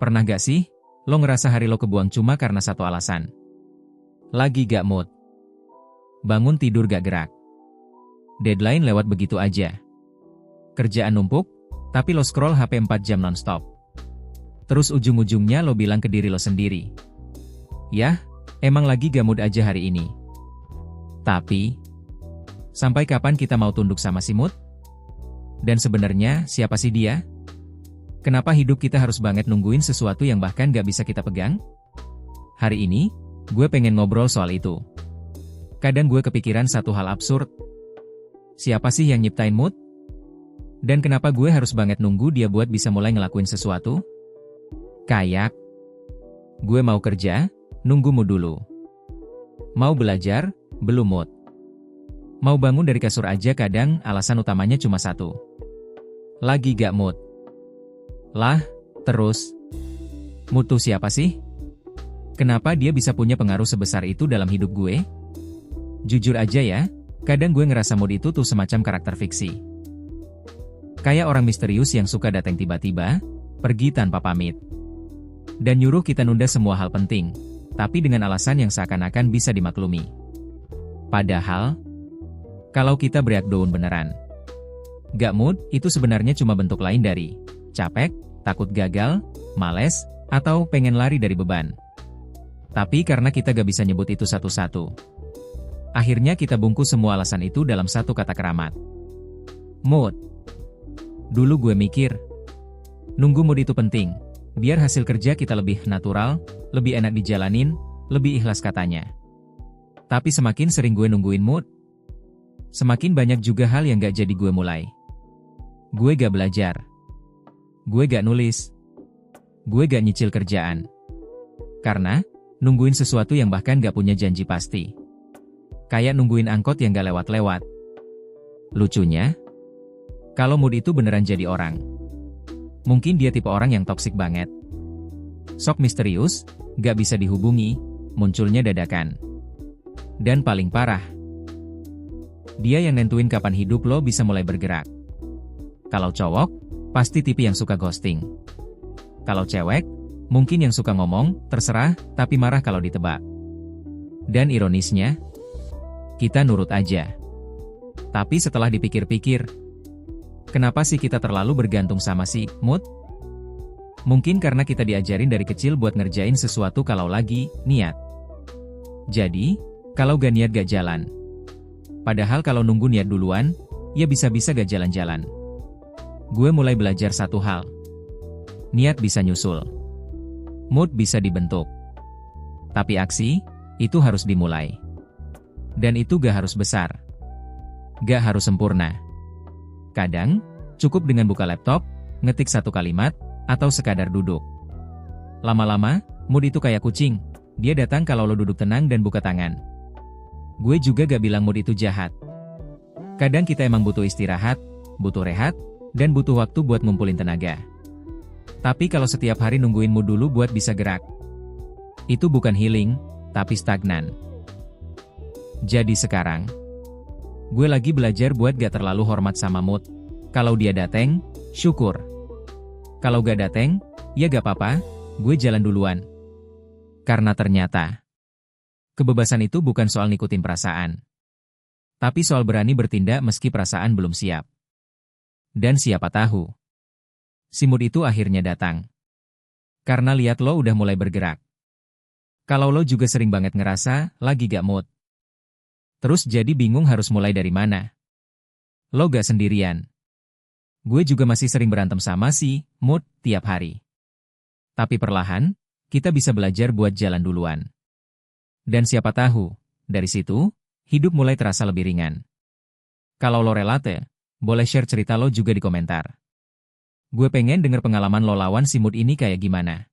Pernah gak sih, lo ngerasa hari lo kebuang cuma karena satu alasan? Lagi gak mood. Bangun tidur gak gerak. Deadline lewat begitu aja. Kerjaan numpuk, tapi lo scroll HP 4 jam nonstop. Terus ujung-ujungnya lo bilang ke diri lo sendiri, "Yah, emang lagi gak mood aja hari ini." Tapi, sampai kapan kita mau tunduk sama si mood? Dan sebenarnya, siapa sih dia? Kenapa hidup kita harus banget nungguin sesuatu yang bahkan gak bisa kita pegang? Hari ini, gue pengen ngobrol soal itu. Kadang gue kepikiran satu hal absurd. Siapa sih yang nyiptain mood? Dan kenapa gue harus banget nunggu dia buat bisa mulai ngelakuin sesuatu? Kayak, gue mau kerja, nunggu mood dulu. Mau belajar, belum mood. Mau bangun dari kasur aja kadang alasan utamanya cuma satu. Lagi gak mood. Lah, terus. Mood tuh siapa sih? Kenapa dia bisa punya pengaruh sebesar itu dalam hidup gue? Jujur aja ya, kadang gue ngerasa mood itu tuh semacam karakter fiksi. Kayak orang misterius yang suka datang tiba-tiba, pergi tanpa pamit. Dan nyuruh kita nunda semua hal penting, tapi dengan alasan yang seakan-akan bisa dimaklumi. Padahal, kalau kita breakdown beneran, gak mood itu sebenarnya cuma bentuk lain dari capek, takut gagal, males, atau pengen lari dari beban. Tapi karena kita gak bisa nyebut itu satu-satu, akhirnya kita bungkus semua alasan itu dalam satu kata keramat. Mood. Dulu gue mikir, nunggu mood itu penting, biar hasil kerja kita lebih natural, lebih enak dijalanin, lebih ikhlas katanya. Tapi semakin sering gue nungguin mood, semakin banyak juga hal yang gak jadi gue mulai. Gue gak belajar. Gue gak nulis. Gue gak nyicil kerjaan. Karena, nungguin sesuatu yang bahkan gak punya janji pasti. Kayak nungguin angkot yang gak lewat-lewat. Lucunya, kalau mood itu beneran jadi orang, mungkin dia tipe orang yang toksik banget. Sok misterius, gak bisa dihubungi, munculnya dadakan. Dan paling parah, dia yang nentuin kapan hidup lo bisa mulai bergerak. Kalau cowok, pasti tipe yang suka ghosting. Kalau cewek, mungkin yang suka ngomong, terserah, tapi marah kalau ditebak. Dan ironisnya, kita nurut aja. Tapi setelah dipikir-pikir, kenapa sih kita terlalu bergantung sama si mood? Mungkin karena kita diajarin dari kecil buat ngerjain sesuatu kalau lagi niat. Jadi, kalau gak niat gak jalan. Padahal kalau nunggu niat duluan, ya bisa-bisa gak jalan-jalan. Gue mulai belajar satu hal. Niat bisa nyusul. Mood bisa dibentuk. Tapi aksi, itu harus dimulai. Dan itu gak harus besar. Gak harus sempurna. Kadang, cukup dengan buka laptop, ngetik satu kalimat, atau sekadar duduk. Lama-lama, mood itu kayak kucing. Dia datang kalau lo duduk tenang dan buka tangan. Gue juga gak bilang mood itu jahat. Kadang kita emang butuh istirahat, butuh rehat, dan butuh waktu buat ngumpulin tenaga. Tapi kalau setiap hari nungguin mood dulu buat bisa gerak, itu bukan healing, tapi stagnan. Jadi sekarang, gue lagi belajar buat gak terlalu hormat sama mood. Kalau dia dateng, syukur. Kalau gak dateng, ya gak apa-apa, gue jalan duluan. Karena ternyata, kebebasan itu bukan soal ngikutin perasaan, tapi soal berani bertindak meski perasaan belum siap. Dan siapa tahu, si mood itu akhirnya datang. Karena lihat lo udah mulai bergerak. Kalau lo juga sering banget ngerasa, lagi gak mood. Terus jadi bingung harus mulai dari mana. Lo gak sendirian. Gue juga masih sering berantem sama si mood tiap hari. Tapi perlahan, kita bisa belajar buat jalan duluan. Dan siapa tahu, dari situ, hidup mulai terasa lebih ringan. Kalau lo relate, boleh share cerita lo juga di komentar. Gue pengen denger pengalaman lo lawan si mood ini kayak gimana.